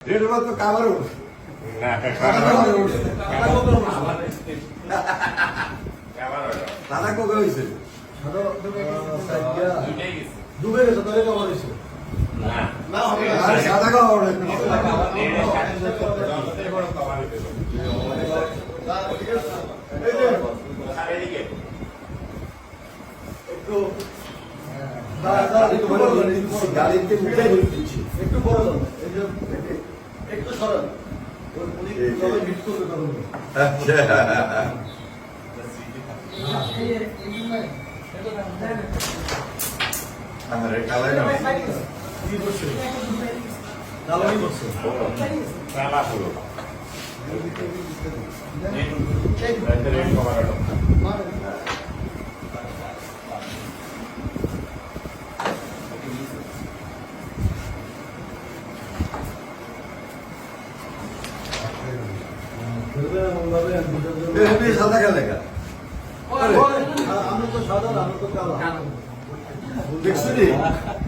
red over তো cover উঠছে দাদা কবে হয়েছে ডুবে গেছে তাহলে কভার হয়েছে সাদা কাভার একটু গাড়িতে উঠে দিচ্ছি একটু বড় দাও এই যে একটু সরান উনি তবে হিট করবে তখন আরে কালাই না কি করছে দালালি করছে সালা হলো সাদা খেলে আমরা তো সাধারণ আমরা তো কালা দেখছি